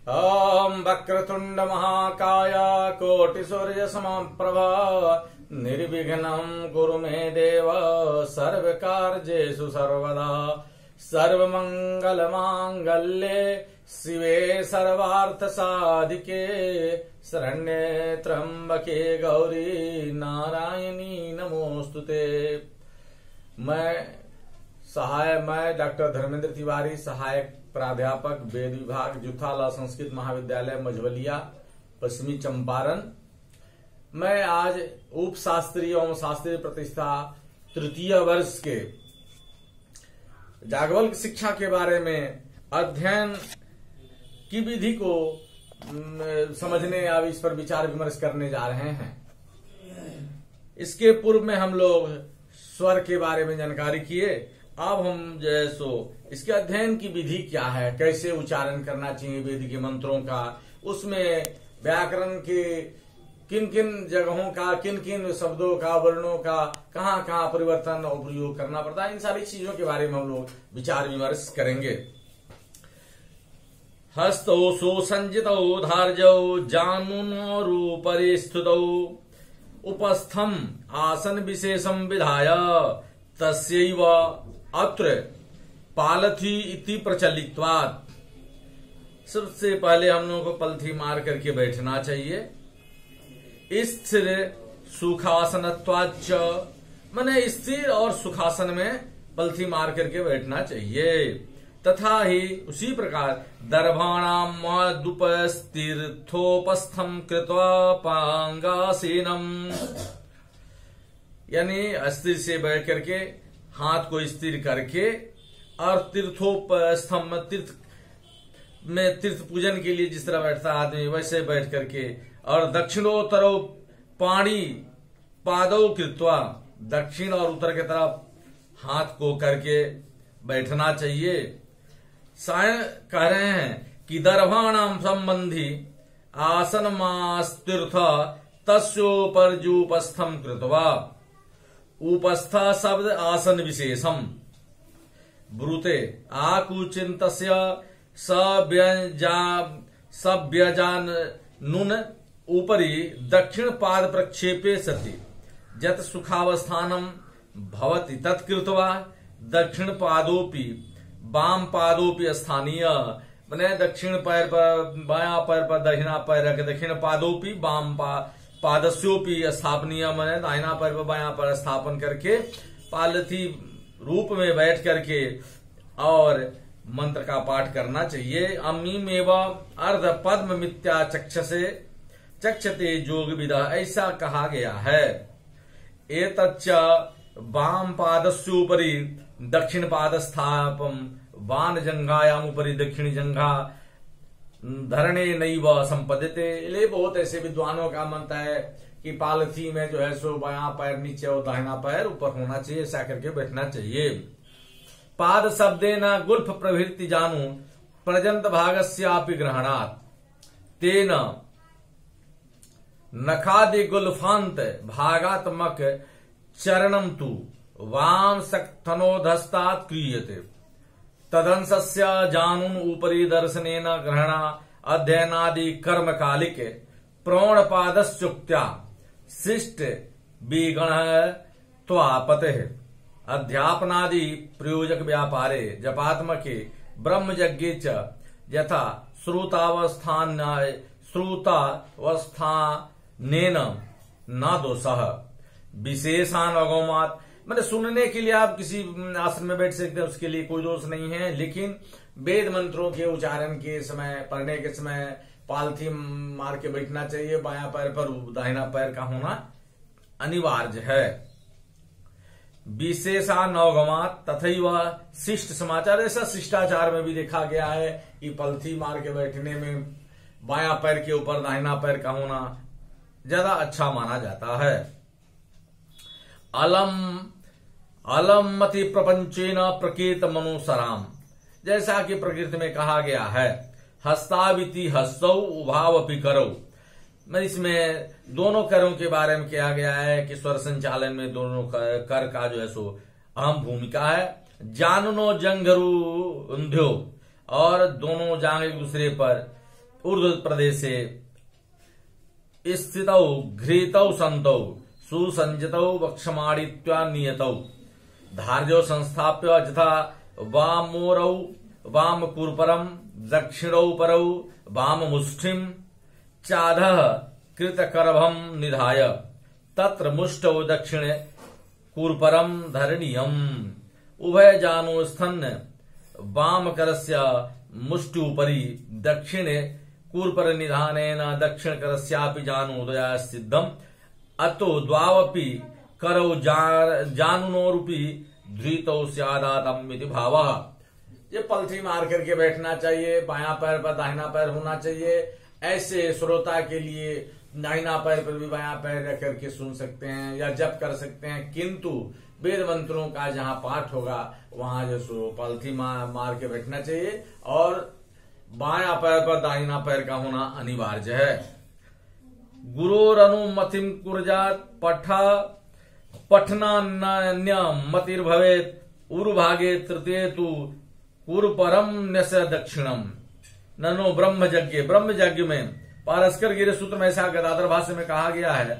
ओम वक्रतुंड महाकाय कोटि सूर्य समप्रभा निर्विघ्नं कुरु मे देव सर्वकार्येषु सर्वदा सर्वमंगल मांगल्ये शिवे सर्वार्थ साधिके शरण्ये त्र्यंबके गौरी नारायणी नमोस्तुते। मैं डॉक्टर धर्मेंद्र तिवारी, सहायक प्राध्यापक वेद विभाग, जुथाला संस्कृत महाविद्यालय मझवलिया, पश्चिमी चंपारण। मैं आज उप शास्त्री एवं शास्त्रीय प्रतिष्ठा तृतीय वर्ष के जागवल्क शिक्षा के बारे में अध्ययन की विधि को समझने अब इस पर विचार विमर्श करने जा रहे हैं। इसके पूर्व में हम लोग स्वर के बारे में जानकारी किए। अब हम जो है सो इसके अध्ययन की विधि क्या है, कैसे उच्चारण करना चाहिए वेद के मंत्रों का, उसमें व्याकरण के किन किन जगहों का, किन किन शब्दों का, वर्णों का कहाँ कहाँ परिवर्तन और प्रयोग करना पड़ता है, इन सारी चीजों के बारे में हम लोग विचार विमर्श करेंगे। हस्तौ सुसंजितौ धार्जौ जानुनोरूपरि स्थितौ उपस्थम आसन विशेषम विधाय तस्यैव अत्र पालथी इति प्रचलित्वात्। सबसे पहले हम लोगों को पलथी मार करके बैठना चाहिए। स्थिर सुखासनत्वाच्च, माने स्थिर और सुखासन में पलथी मार करके बैठना चाहिए। तथा ही उसी प्रकार दर्भाणाम मदुपस्थिर्थोपस्थम कृत्वा पांगासीनम, यानी स्थिर से बैठ करके हाथ को स्थिर करके और तीर्थोपस्थम, तीर्थ में तीर्थ पूजन के लिए जिस तरह बैठता है आदमी वैसे बैठ करके, और दक्षिणोत्तरो पाणी पादौ कृत्वा, दक्षिण और उत्तर की तरफ हाथ को करके बैठना चाहिए। कह रहे हैं कि दर्भाणाम संबंधी आसनमास्तीर्थ तस्योपर्जुपस्थम कृत्वा, उपस्था शब्द आसन विशेषम ब्रूते आकुचिन्तस्य सव्यजान नुन उपरि दक्षिण पाद प्रक्षेपे सति जत सुखावस्थानम भवति तत्कृत्वा दक्षिण पादोपि बाम पादोपि स्थानीय, माने दक्षिण पैर पर, बायां पैर पर दहिना पैर रख, दक्षिण पादोपि बाम पादस्योपि स्थापनीय, माने दाहिना पैर पर बायां पैर स्थापन करके पालथी रूप में बैठ करके और मंत्र का पाठ करना चाहिए। अमीमेव अर्ध पद्म मिथ्या चक्षसे चक्षते जोग विदा, ऐसा कहा गया है। एतच्च वाम पादस्योपरि दक्षिण पाद स्थापम वान जंघायाम उपरि दक्षिणी जंघा धरणे नैव संपद्यते। ले बहुत ऐसे विद्वानों का मंत्र है कि पालथी में जो है सो बायां पैर नीचे और दाहिना पैर ऊपर होना चाहिए, ऐसा करके बैठना चाहिए। पाद शब्देन गुल्फ प्रभृति जानू प्रजंत भागस्यापि ग्रहणात् तेन नखादि गुल्फांत भागात्मक चरणम तु वाम सक्थनोधस्तात् क्रियते तदंशस्य जानून उपरि दर्शनेन ग्रहण अध्ययनादि कर्म कालिक प्रोण पादश्चुक्त्या शिष्ट विगण त्वापते अध्यापनादि प्रयोजक व्यापारे जपात्मके ब्रह्मयज्ञे च यथा श्रुतावस्थानेन न दोषः विशेषानुगमात्, मतलब सुनने के लिए आप किसी आसन में बैठ सकते हैं, उसके लिए कोई दोष नहीं है, लेकिन वेद मंत्रों के उच्चारण के समय, पढ़ने के समय पालथी मार के बैठना चाहिए। बायां पैर पर दाहिना पैर का होना अनिवार्य है। विशेषानुगमात् तथैव शिष्ट समाचार, ऐसा शिष्टाचार में भी देखा गया है कि पलथी मार के बैठने में बायां पैर के ऊपर दाहिना पैर का होना ज्यादा अच्छा माना जाता है। अलम मति प्रपंचेन प्रकृत मनुसराम, जैसा कि प्रकृति में कहा गया है हस्ताविति हस्तौ उभावपि करौ, इसमें दोनों करों के बारे में किया गया है कि स्वर संचालन में दोनों कर का जो है सो अहम भूमिका है। जानुनो जंघरू ऊंध्यो, और दोनों जांग एक दूसरे पर ऊर्ध्व प्रदेशे स्थितौ घृतौ सन्तौ सुसंजितौ वक्षमाणित्वा नियतौ धार्जौ संस्थाप्य यथा वामोरौ वामकूर्परं दक्षिणौ परौ वाममुष्ठिं चाधः कृतकरभं निधाय तत्र मुष्टौ दक्षिणे कूर्परं धरणीयम् उभयजानो स्तन वामकरस्य मुष्टिउपरि दक्षिणे कूर्पर निधानेन दक्षिणकरस्यापि जानोदयात् सिद्धम् अतो द्वावपि करौ जानुनोरुपि धृतौ स्यादातम् इति भावः। ये पलथी मार करके बैठना चाहिए, बायां पैर पर दाहिना पैर होना चाहिए। ऐसे श्रोता के लिए दाहिना पैर पर भी बायां पैर रख करके सुन सकते हैं या जप कर सकते हैं, किंतु वेद मंत्रों का जहां पाठ होगा वहां जो सो पलथी मार के बैठना चाहिए और बायां पैर पर दाहिना पैर का होना अनिवार्य है। गुरोरनुमतिं कुर्यात् पठनान्य मतिर्भवेत् उरुभागे तृतीये तु कूर्परम न्यस दक्षिणम ननो ब्रह्मयज्ञ में पारस्कर गिरि सूत्र में ऐसा गदाधर भाष्य में कहा गया है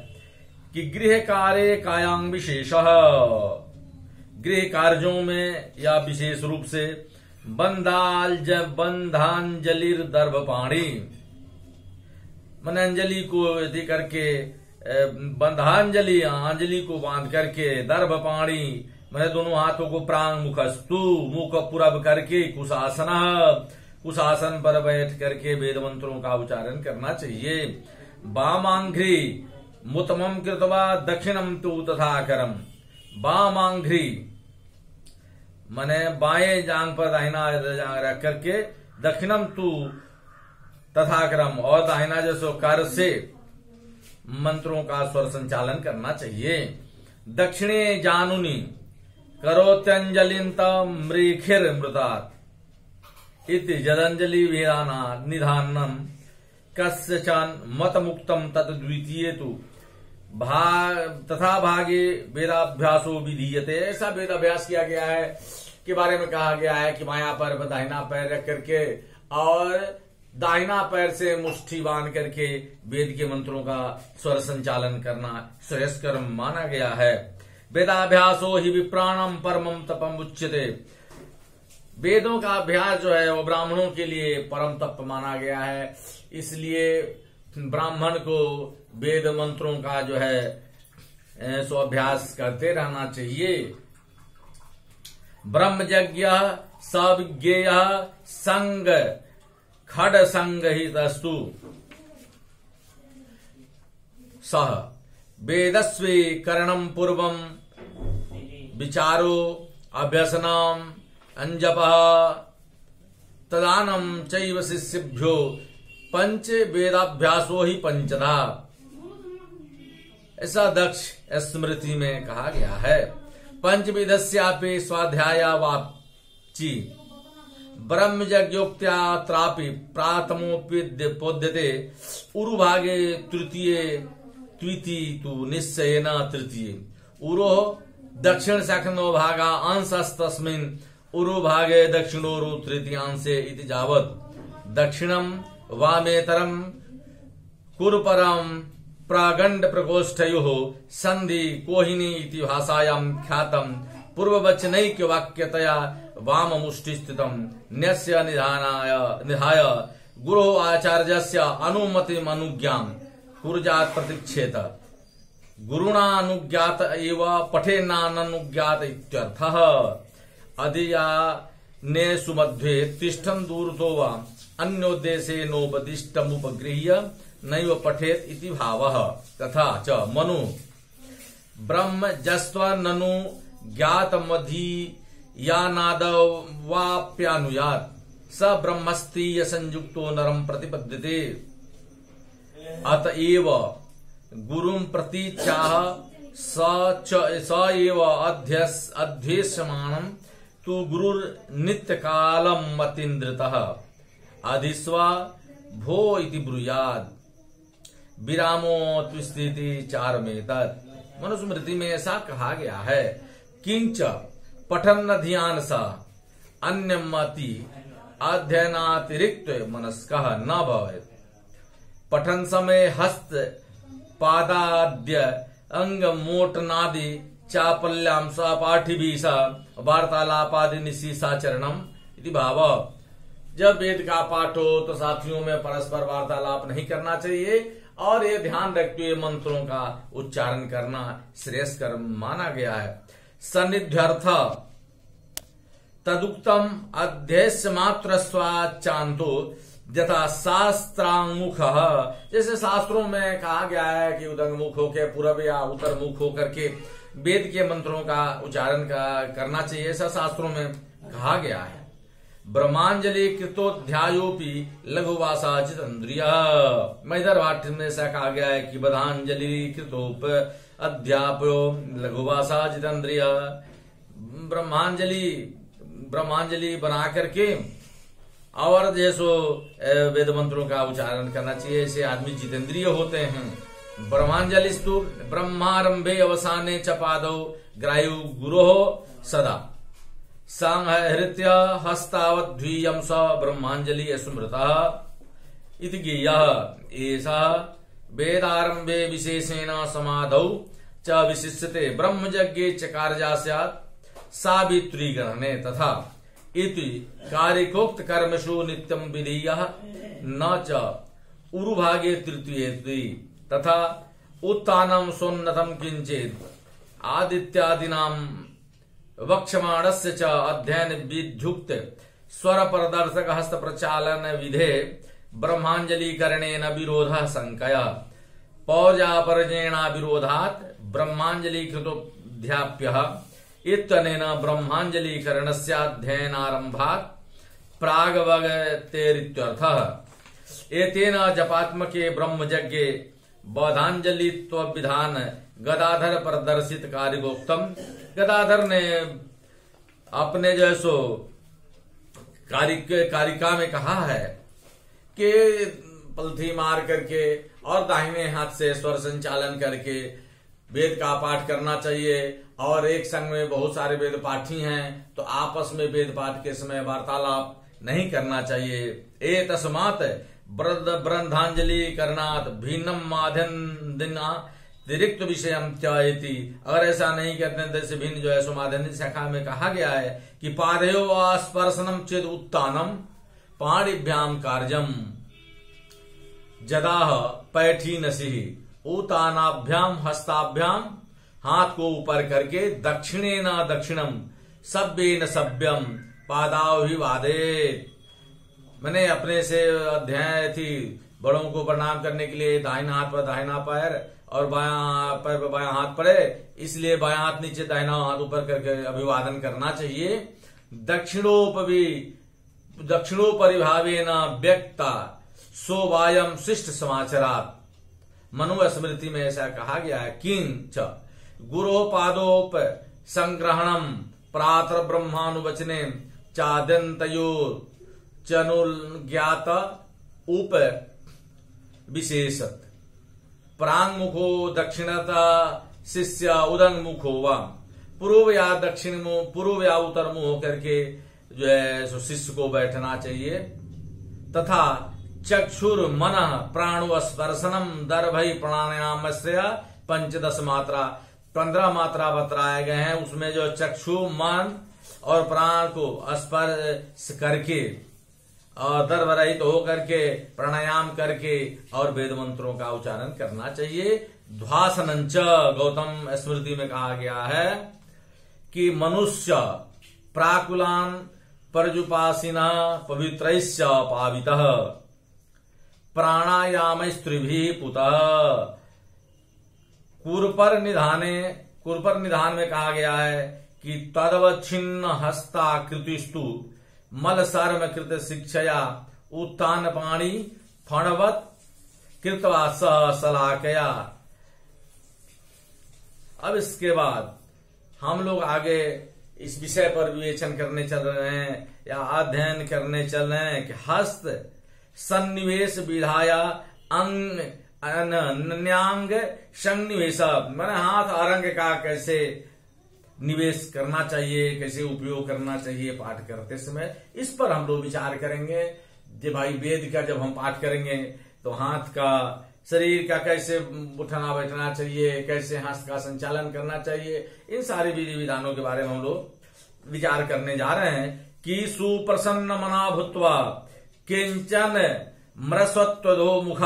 कि गृह कार्य कायांग विशेष, गृह कार्यों में या विशेष रूप से बंधांजलिर दर्भपाणी मन अंजलि को यदि करके अंजलि को बांध करके दर्भपाणी मैंने दोनों हाथों को प्रांग मुखस्तु मुख पुरब करके कुशासन पर बैठ करके वेद मंत्रों का उच्चारण करना चाहिए। वामांघ्री मुतमम कृतवा दक्षिणम तु तथाकरम, वामांघ्री मने बाएं जांग पर दाहिना जांग रख करके दक्षिणम तु तथाकरम और दाहिना जैसो कर से मंत्रों का स्वर संचालन करना चाहिए। दक्षिणे जानुनी करोत्यंजलिंत मृखिर मृतात इति जदंजलि विधाना निधानम कस्यचन मत मुक्तम तद द्वितीय तु तथा भागे वेदाभ्यासो विधीयते। ऐसा वेदाभ्यास किया गया है के बारे में कहा गया है कि बायां पैर पर दाहिना पैर रख करके और दाहिना पैर से मुट्ठी बांध करके वेद के मंत्रों का स्वर संचालन करना श्रेयस्कर माना गया है। वेदाभ्यासो ही विप्राणम परमम तपम उच्यते, वेदों का अभ्यास जो है वो ब्राह्मणों के लिए परम तप माना गया है, इसलिए ब्राह्मण को वेद मंत्रों का जो है सो अभ्यास करते रहना चाहिए। ब्रह्मयज्ञ सविज्ञेय संग खड संगहितस्तु सह वेदस्वे करणम पूर्वम विचारो अभ्यसनम अंजपः तदानम चैव शिष्यभ्यो पंच वेदाभ्यासो ही पंचधा, ऐसा दक्ष स्मृति में कहा गया है। पंचविधस्यापि स्वाध्यायावाची ब्रह्मयज्ञोक्त्या त्रापि प्राथमोप्योद्यते उरुभागे तृतीय तु निश्चयेन तृतीय उरो दक्षिण शक्नो भागा अंशस्तस्मिन् उरुभागे दक्षिणोरु तृतीयांशे इति जावत् दक्षिणम वामेतरम कुरुपरम प्रागंड प्रकोष्ठयोः संधि कोहिनी इति भाषायां ख्यातम् पूर्ववचनैक्य वाक्यतया वाम मुष्टि स्थितम् न्यस्य निधाय गुरो आचार्यस्य अनुमतिम् अनुज्ञां कुर्यात् प्रतीक्षेत गुरुणानुज्ञात एव पठेन्नानुज्ञात इत्यर्थः। अधियानेषु मध्ये तिष्ठन् दूरतो वा अन्योद्देशे नोपदिष्टमुपगृह्य नैव पठेत् इति भावः। तथा च मनु ब्रह्मजस्त्व ननु ज्ञातमधीयानादवाप्यानुयात् स ब्रह्मस्तीय संयुक्तो नरम प्रतिपद्यते। अतएव गुरुं प्रतीच्याह स एव अध्यस्यमानं तु गुरुर् नित्यकालं मतीन्द्रितः अधिस्वा भो इति ब्रूयात् विरामो त्विस्थिति चारमेतत्। मनुस्मृति में ऐसा कहा गया है किंच पठन ध्यान सा अन्यमति अध्ययनातिरिक्त मनस्कः न भवेत्। पठन समय हस्त पादाद्य अंग मोटनादि चापल्याम सपाठिभिः सह वार्तालापादि निशीसाचरणम इति भाव। जब वेद का पाठ हो तो साथियों में परस्पर वार्तालाप नहीं करना चाहिए और ये ध्यान रखते हुए मंत्रों का उच्चारण करना श्रेयस्कर माना गया है। सन्निध्यर्थ तदुक्तम अध्यक्ष मात्र स्वाचांतो यथा शास्त्रांगमुख, जैसे शास्त्रों में कहा गया है कि उदंगमुख होकर पूर्व या उत्तर मुख होकर के वेद के मंत्रों का उच्चारण करना चाहिए, ऐसा शास्त्रों में कहा गया है। ब्रह्मांजलि कृतोध्यायोपि लघुभाषा जितेन्द्रिय, मैदर भाष्य में ऐसा कहा गया है कि बधांजलि कृतोप अध्यापो लघुभाषा जितेन्द्रिय। ब्रह्मांजलि बना करके और जैसो वेद मंत्रों का उच्चारण करना चाहिए, ऐसे आदमी जितेंद्रिय होते हैं। ब्रह्मांजलिस्तु ब्रह्मारंभे अवसाने च पादौ ग्रायु गुरोः सदा सांहृत्य हस्तावद्वीयं स ब्रह्मांजलि स्मृतः इति ज्ञेयः। एषः वेदारंभे विशेषेण समाधौ च विशिष्यते ब्रह्मयज्ञे च कार्या स्यात् सावित्री ग्रहणे तथा इति कारिकोक्त कर्मसु नित्यं विधीयः न च उरुभागे तृतीयेति तथा उत्तानं सोन्नतं किंचित् आदित्यादीनां वक्ष्यमाणस्य च अध्ययन विध्युक्त स्वर प्रदर्शक हस्त प्रचालन विधे ब्रह्मांजलि करणेन विरोधः संकया पौजापर्जेणा विरोधात् ब्रह्मांजलि कृतोऽध्याप्यः इत्यनेन ब्रह्मांजलि करणस्य अध्ययनारंभात् प्रागवगतेरित्यर्थः। एतेन जपात्मके ब्रह्मयज्ञे बौधांजलित्व विधान गदाधर प्रदर्शित कार्यगोक्तम। गदाधर ने अपने जैसो कारिका में कहा है कि पलथी मार करके और दाहिने हाथ से स्वर संचालन करके वेद का पाठ करना चाहिए और एक संग में बहुत सारे वेद पाठी हैं तो आपस में वेद पाठ के समय वार्तालाप नहीं करना चाहिए। ए तस्मात् ब्रह्मांजलि करणात् भिन्नम माध्यन्दिना अतिरिक्त विषयम त्येति। अगर ऐसा नहीं करते तो भिन्न जो है सुमाध्यन्दिन शाखा में कहा गया है कि पादयो स्पर्शनम चेद उत्तानम पाणिभ्याम कार्यम जदाह पैठीनसी उत्तानाभ्याम हस्ताभ्याम, हाथ को ऊपर करके दक्षिणेन दक्षिणम सभ्येन सभ्यम पादाभिवादेत। मैंने अपने से अध्याय थी बड़ों को प्रणाम करने के लिए दाहिना हाथ पर दाहिना पैर और बायां पैर पर बायां हाथ पड़े, इसलिए बायां हाथ नीचे दाहिना हाथ ऊपर करके अभिवादन करना चाहिए। दक्षिणोपरिभावेन व्यक्ता सोवायम शिष्ट समाचारात्। मनुस्मृति में ऐसा कहा गया है। किंच गुरो पादोप संग्रहणम प्रातः ब्रह्मानुवचने चाद्यंतयो चनुज्ञात उप विशेषत प्रांगमुखो दक्षिणता शिष्य उदंगमुखो व पूर्व या दक्षिण मुंह पूर्व या उत्तर मुंह होकर के जो है सो शिष्य को बैठना चाहिए। तथा चक्षुर मन प्राणु स्पर्शनम दर्भई प्राणायाम से 15 मात्रा 15 मात्रा बतलाए गए हैं। उसमें जो चक्षु मन और प्राण को स्पर्श करके और दर्भ रहित होकर के प्राणायाम करके और वेद मंत्रों का उच्चारण करना चाहिए। ध्वासनंच गौतम स्मृति में कहा गया है कि मनुष्य प्राकुलान पर्जुपासिना पवित्रैश्च पावितः प्राणायाम स्त्रीभिः पुतः। कुरपर निधान में कहा गया है कि तदवच्छिन्न हस्ताकृतिस्तु मल सर्म कृत शिक्षया उत्तान पाणी फणवत कृत्वा सह सलाकया। अब इसके बाद हम लोग आगे इस विषय पर विवेचन करने चल रहे हैं या अध्ययन करने चल रहे हैं कि हस्त सन्निवेश विधाया अंग अन्यांग सन्निवेश, मैंने हाथ अरंग का कैसे निवेश करना चाहिए, कैसे उपयोग करना चाहिए पाठ करते समय, इस पर हम लोग विचार करेंगे। जे भाई वेद का जब हम पाठ करेंगे तो हाथ का, शरीर का कैसे उठना बैठना चाहिए, कैसे हाथ का संचालन करना चाहिए, इन सारे विधि विधानों के बारे में हम लोग विचार करने जा रहे हैं। कि सुप्रसन्न मना भूत्वा किंचन मृस्वत्वदो मुख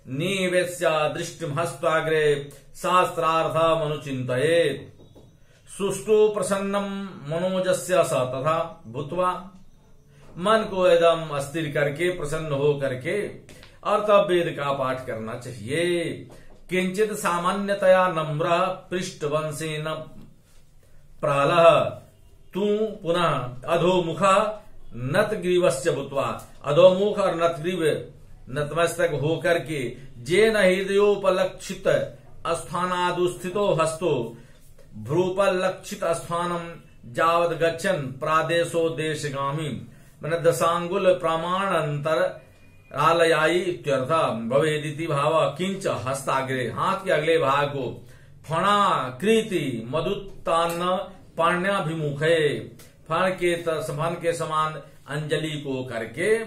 निवेश्य दृष्टिमहस्ताग्रे शास्त्रार्थमनुचिन्तयेत्। सुष्टु प्रसन्नम मनोजस्य स तथा भूत्वा, मन को एकदम अस्थिर करके, प्रसन्न हो करके, और तब वेद का पाठ करना चाहिए। किंचित सामान्यतया नम्र पृष्ठवंशेन प्रालः तू पुनः अधोमुख नतग्रीवस्य भूत्वा, अधोमुख और नतग्रीव नतमस्तक होकर के, जेन हृदयोपलक्षित स्थानादुस्थितो हस्तो भ्रूपलक्षित स्थानम जावद गच्छन प्रादेशो देशगामी, मैंने दशांगुल प्रमाण अंतर आलयाई इत्यर्थ भवेदिति भाव। किंच हस्ताग्रे, हाथ के अगले भाग को फणा कृति मधुत्तान्न पाण्याभिमुखे, फण के समान अंजलि को करके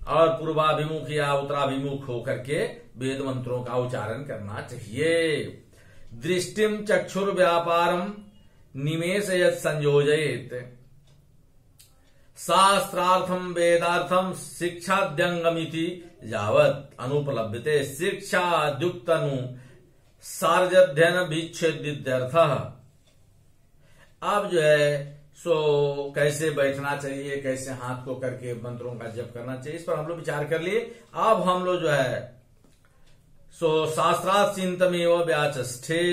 और पूर्वाभिमुख या उत्तराभिमुख होकर के वेद मंत्रों का उच्चारण करना चाहिए। दृष्टिम चक्षुर व्यापारम निमेशयत् संयोजयेत्, शास्त्रार्थम वेदार्थम शिक्षाद्यंगमिति यावत् अनुपलभ्यते शिक्षाद्युक्तनु सार्जध्ययन विच्छेदित्यर्थः। अब जो है सो कैसे बैठना चाहिए, कैसे हाथ को करके मंत्रों का जप करना चाहिए, इस पर हम लोग विचार कर लिए। अब हम लोग जो है सो शास्त्रार्थ चिंतमेव व्याचष्ठे,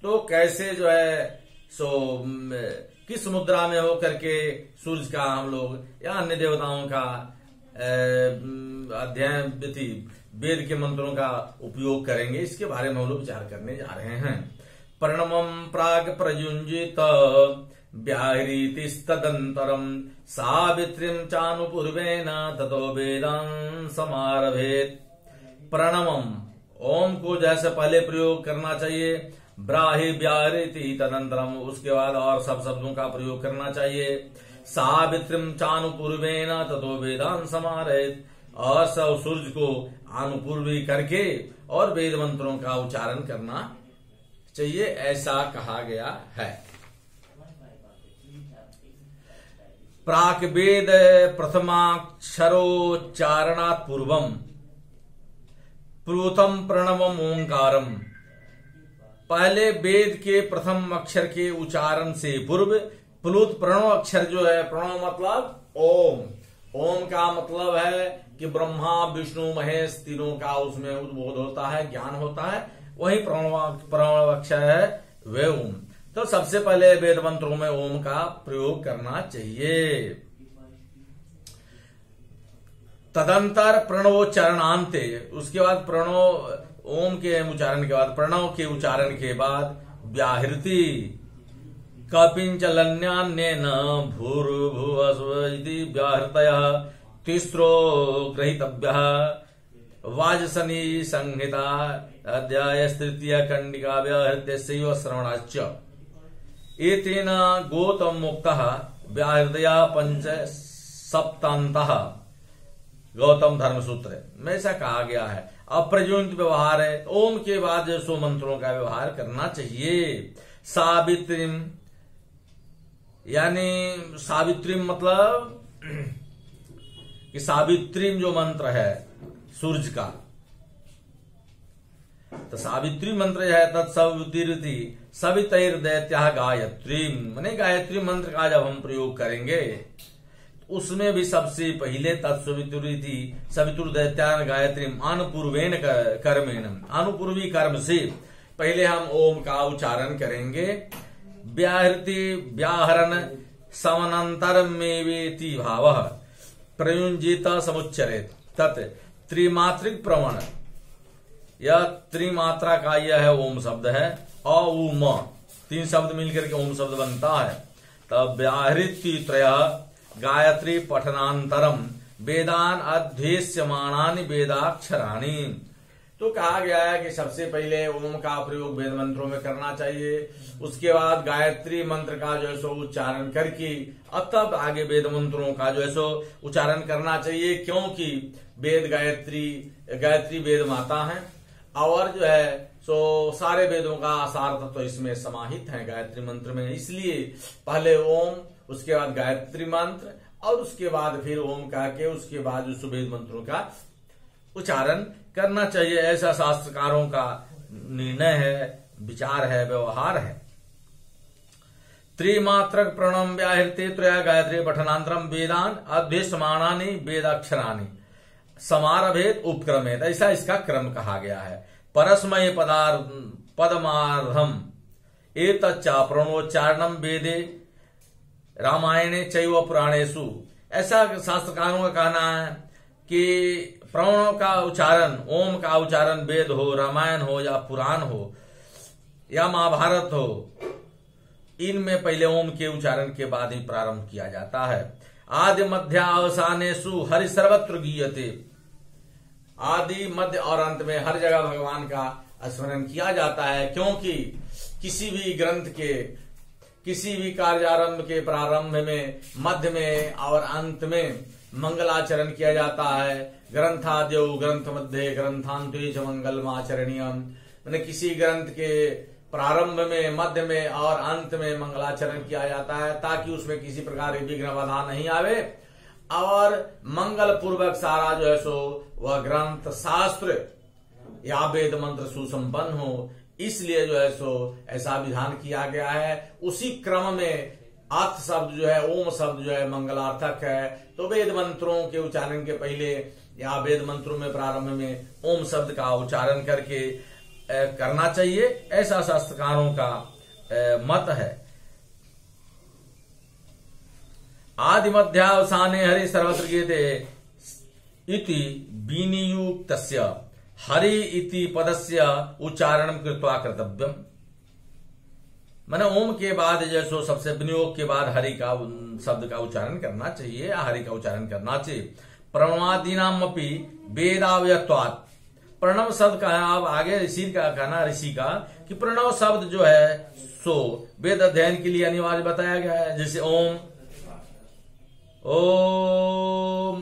तो कैसे जो है सो किस मुद्रा में हो करके सूर्य का हम लोग या अन्य देवताओं का अध्ययन वेद के मंत्रों का उपयोग करेंगे, इसके बारे में हम लोग विचार करने जा रहे हैं। प्रणमं प्राग प्रयुंजित व्याहृतिस्तदन्तरं सावित्रीं चानुपूर्वेण ततो वेदान् समारभेत्। प्रणमम, ओम को जैसे पहले प्रयोग करना चाहिए, ब्राहि व्याहृति तदंतरम, उसके बाद और सब शब्दों का प्रयोग करना चाहिए। सावित्रीं चानुपूर्वेण ततो वेदान् समारभेत्, और सब सूर्य को अनुपूर्वी करके और वेद मंत्रों का उच्चारण करना चाहिए, ऐसा कहा गया है। प्राक वेद प्रथमाक्षरोच्चारणात् पूर्वम प्लुतम प्रणवम ओंकारम, पहले वेद के प्रथम अक्षर के उच्चारण से पूर्व प्लुत प्रणव अक्षर जो है, प्रणव मतलब ओम, ओम का मतलब है कि ब्रह्मा विष्णु महेश तीनों का उसमें उद्बोध होता है, ज्ञान होता है, वही प्रणव अक्षर है वे ओम। तो सबसे पहले वेद मंत्रों में ओम का प्रयोग करना चाहिए। तदंतर प्रणवोच्चारणान्ते, उसके बाद प्रणव ओम के उच्चारण के बाद, प्रणव के उच्चारण के बाद व्याहृति कपिंचलन्यान्येन भूर्भुवस्व इति व्याहृतयः तिस्रो ग्रहीतव्यः। वाजसनी संहिता अध्याय तृतीय कंडिका व्याहृत्यस्यैव श्रवणाच्च एतेन गौतम मुक्तः व्याहृतया पंच सप्तान्तः गौतम धर्म सूत्र में ऐसा कहा गया है। अप्रयुक्त व्यवहार है, ओम के बाद सो मंत्रों का व्यवहार करना चाहिए। सावित्रीम, यानी सावित्रीम मतलब कि सावित्रीम जो मंत्र है सूर्य का, तो सावित्री मंत्र है तत्सवितिरिति सवितैर दैत्या गायत्री, माने गायत्री मंत्र का जब हम प्रयोग करेंगे उसमें भी सबसे पहले तत्सवितुरिति सवितुर दैत्यान गायत्री अनुपूर्वेन कर्मेण, अनुपूर्वी कर्म से पहले हम ओम का उच्चारण करेंगे। व्याहृति व्याहरण समनंतर मेवेति भाव प्रयुंजित समुच्चरेत तत् त्रिमात्रिक प्रवण, यह त्रिमात्रा का यह है ओम शब्द है। अ उ म तीन शब्द मिलकर के ओम शब्द बनता है। तब व्याहृति त्रय गायत्री पठनांतरम वेदान अध्यस्यमानानि वेदाक्षराणि, तो कहा गया है कि सबसे पहले ओम का प्रयोग वेद मंत्रों में करना चाहिए, उसके बाद गायत्री मंत्र का जो है सो उच्चारण करके अब तब आगे वेद मंत्रों का जो है सो उच्चारण करना चाहिए, क्योंकि वेद गायत्री वेद माता है और जो है सो सारे वेदों का सार तत्व तो इसमें समाहित है गायत्री मंत्र में। इसलिए पहले ओम, उसके बाद गायत्री मंत्र और उसके बाद फिर ओम कह के उसके बाद उस वेद मंत्रों का उच्चारण करना चाहिए। ऐसा शास्त्रकारों का निर्णय है, विचार है, व्यवहार है। त्रिमात्रक प्रणम व्याहृते त्रया गायत्री पठनांतरम वेदान अध्यस्यमाणानि वेदाक्षराणि समारभेद उपक्रमेत, ऐसा इसका क्रम कहा गया है। परस्मय पदमार्धम एतच्चा प्रणोच्चारणम वेदे रामायणे चैव पुराणेषु, ऐसा शास्त्रकारों का कहना है कि प्रणव का उच्चारण, ओम का उच्चारण वेद हो, रामायण हो या पुराण हो या महाभारत हो, इनमें पहले ओम के उच्चारण के बाद ही प्रारंभ किया जाता है। आदि मध्यावसानेषु हरि सर्वत्र गीयते, आदि मध्य और अंत में हर जगह भगवान का स्मरण किया जाता है, क्योंकि किसी भी ग्रंथ के, किसी भी कार्यारंभ के प्रारंभ में, मध्य में और अंत में मंगलाचरण किया जाता है। ग्रंथाद्यो ग्रंथ मध्य ग्रंथांते च मंगलमाचरणीयम, मैंने किसी ग्रंथ के प्रारंभ में, मध्य में और अंत में मंगलाचरण किया जाता है, ताकि उसमें किसी प्रकार की विघ्न बाधा नहीं आवे और मंगल पूर्वक सारा जो है सो वह ग्रंथ शास्त्र या वेद मंत्र सुसंपन्न हो। इसलिए जो है सो ऐसा विधान किया गया है। उसी क्रम में अर्थ शब्द जो है, ओम शब्द जो है मंगलार्थक है, तो वेद मंत्रों के उच्चारण के पहले या वेद मंत्रों में प्रारंभ में ओम शब्द का उच्चारण करके करना चाहिए, ऐसा शास्त्रकारों का मत है। आदि मध्यावसाने हरि सर्वत्र गीयते इति विनियुक्तस्य हरि इति पदस्य उच्चारणं कृत्वा कर्तव्यम, माने ओम के बाद जैसो सबसे विनियोग के बाद हरि का शब्द का उच्चारण करना चाहिए या हरि का उच्चारण करना चाहिए। प्रणवादीनाम अपि वेदावयत्वात्, प्रणव शब्द का है, अब आगे ऋषि का कहना, ऋषि का कि प्रणव शब्द जो है सो वेद अध्ययन के लिए अनिवार्य बताया गया है। जैसे ओम, ओम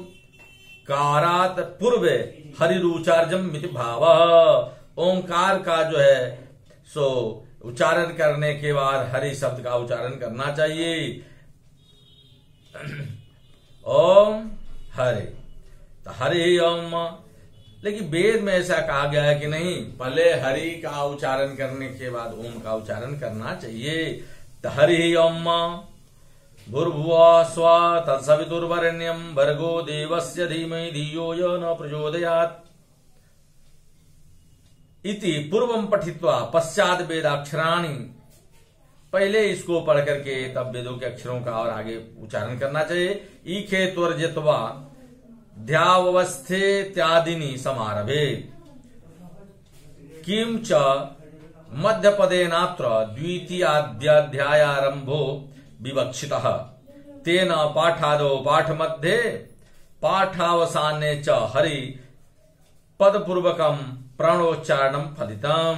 कारात पूर्वे हरिरुचार्जम मिति भाव, ओंकार का जो है सो उच्चारण करने के बाद हरि शब्द का उच्चारण करना चाहिए। ओम हरि, तो हरि ओम, लेकिन वेद में ऐसा कहा गया है कि नहीं, पहले हरि का उच्चारण करने के बाद ओम का उच्चारण करना चाहिए। तो हरि ओम भूर्भुवः स्वः तत्सवितुर्वरेण्यं भर्गो देवस्य धीमहि धियो यो न प्रचोदयात् इति पूर्वं पठित्वा पश्चात वेदाक्षराणि, पहले इसको पढ़ करके तब वेदों के अक्षरों का और आगे उच्चारण करना चाहिए। ईखे त्वर्जित्वा ध्यावस्थेत्यादिनि समारभे किम च मध्यपदेनात्र द्वितीयाध्यायारंभो विवक्षितः तेन पाठादो पाठ मध्ये पाठावसाने च हरि पदपूर्वकम प्रणोच्चारणम फलितम।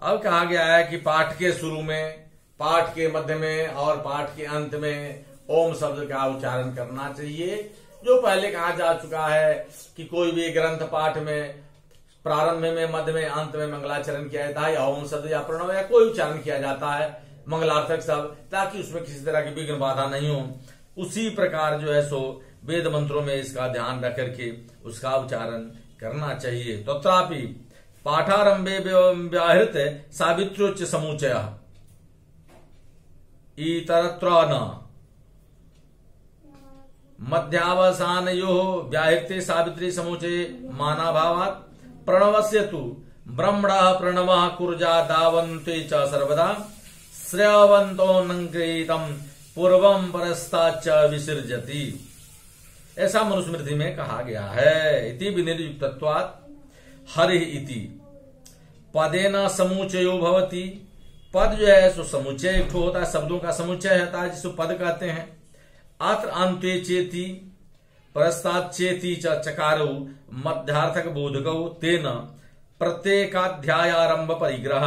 अब कहा गया है कि पाठ के शुरू में, पाठ के मध्य में और पाठ के अंत में ओम शब्द का उच्चारण करना चाहिए। जो पहले कहा जा चुका है कि कोई भी ग्रंथ पाठ में प्रारंभ में, मध्य में, अंत में मंगलाचरण किया जाता है या ओम शब्द या प्रणव या कोई उच्चारण किया जाता है मंगलार्थक शब्द, ताकि उसमें किसी तरह की विघ्न बाधा नहीं हो। उसी प्रकार जो है सो वेद मंत्रों में इसका ध्यान रख करके उसका उच्चारण करना चाहिए। तत्रापि पाठारंभे व्याहृत सावित्रोच्च समुचय इतरत्र न मध्यावसानयो व्याहृते सावित्री समुचये मानाभावात् प्रणवस्य तु ब्रह्मणः प्रणवः कुर्जा दावन्ते च सर्वदा श्रवन्तो नंकृतं पूर्वं परस्ताच्च विसर्जति, ऐसा मनुस्मृति में कहा गया है। इति विनिर्युक्तत्वात् हरि इति पदेन समुचयो भवति, पद जो है सो समुच्चय एक होता है, शब्दों का समुच्चय होता है जिसको पद कहते हैं। अत्र अन्ते चेति परस्ताच्चेति च चकारौ मध्यार्थक बोधकौ तेन प्रत्येकाध्यायारंभ परिग्रह,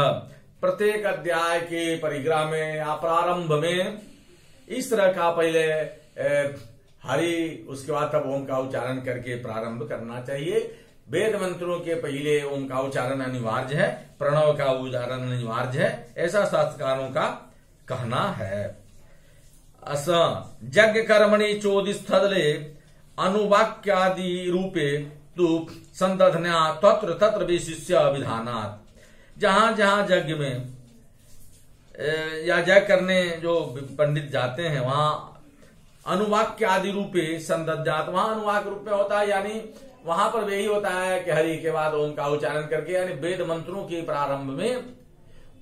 प्रत्येक अध्याय के परिग्रह में या प्रारंभ में इस तरह का पहले हरि, उसके बाद तब ओम का उच्चारण करके प्रारंभ करना चाहिए। वेद मंत्रों के पहले ओम का उच्चारण अनिवार्य है, प्रणव का उच्चारण अनिवार्य है, ऐसा शास्त्रकारों का कहना है। अस यज्ञ कर्मणि चोदिस्थले अनुवाक्यादि रूपे तु संदधन्या तत्र तत्र विशिष्य विधानात्। जहां जहां यज्ञ में या यज्ञ करने जो पंडित जाते हैं वहां अनुवाक्य आदि रूपे संदध्यात, वहां अनुवाक रूप में होता है, यानी वहां पर यही होता है कि हरि के बाद ओम का उच्चारण करके, यानी वेद मंत्रों के प्रारंभ में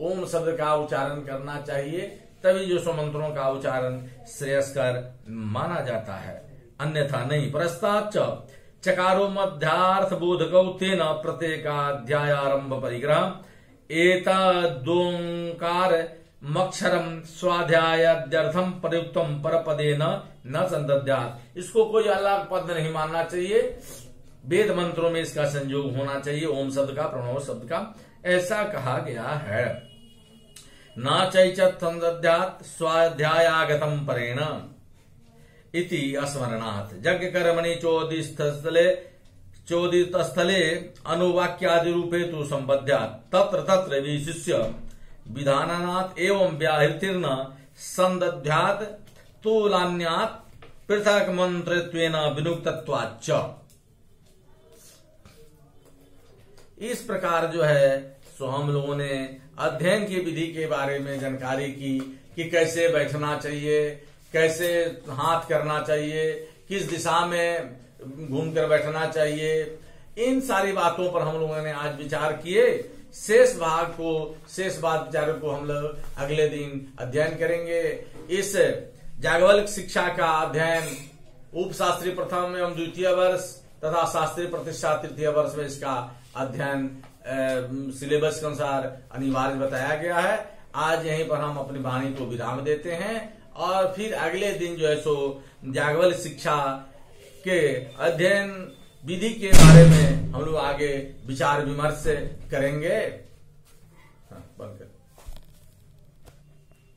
ओम शब्द का उच्चारण करना चाहिए, तभी जो सो मंत्रों का उच्चारण श्रेयस्कर माना जाता है, अन्यथा नहीं। प्रस्ताच चकारो मध्यार्थ बोधकौ तेन प्रत्येकाध्यायारंभ परिग्रह एतदोंकार मक्षरम स्वाध्यायाद्यर्थम प्रयुक्तम परपदेन न संदध्यात्। इसको कोई अलग पद नहीं मानना चाहिए, वेद मंत्रों में इसका संयोग होना चाहिए ओम शब्द का, प्रणव शब्द का, ऐसा कहा गया है। न चैचत संदध्यात् स्वाध्यायागतम परेण इति अस्मरणात्। यज्ञ कर्मणि चोदितस्थले अनुवाक्यादि रूपे तु संबध्यात् तत्र तत्र विशिष्य विधानात् एवं व्याहृतिर्न संदध्यात् तुलान्यात् पृथक मंत्रत्वेन विनुक्तत्वाच्च। इस प्रकार जो है सो हम लोगों ने अध्ययन की विधि के बारे में जानकारी की कि कैसे बैठना चाहिए, कैसे हाथ करना चाहिए, किस दिशा में घूमकर बैठना चाहिए, इन सारी बातों पर हम लोगों ने आज विचार किए। शेष बात विचारों को हम लोग अगले दिन अध्ययन करेंगे। इस याज्ञवल्क्य शिक्षा का अध्ययन उपशास्त्री प्रथम एवं द्वितीय वर्ष तथा शास्त्रीय प्रतिष्ठा तृतीय वर्ष में इसका अध्ययन सिलेबस के अनुसार अनिवार्य बताया गया है। आज यहीं पर हम अपनी वाणी को विराम देते हैं और फिर अगले दिन जो है सो याज्ञवल्क्य शिक्षा के अध्ययन विधि के बारे में हम लोग आगे विचार विमर्श करेंगे। बंद कर।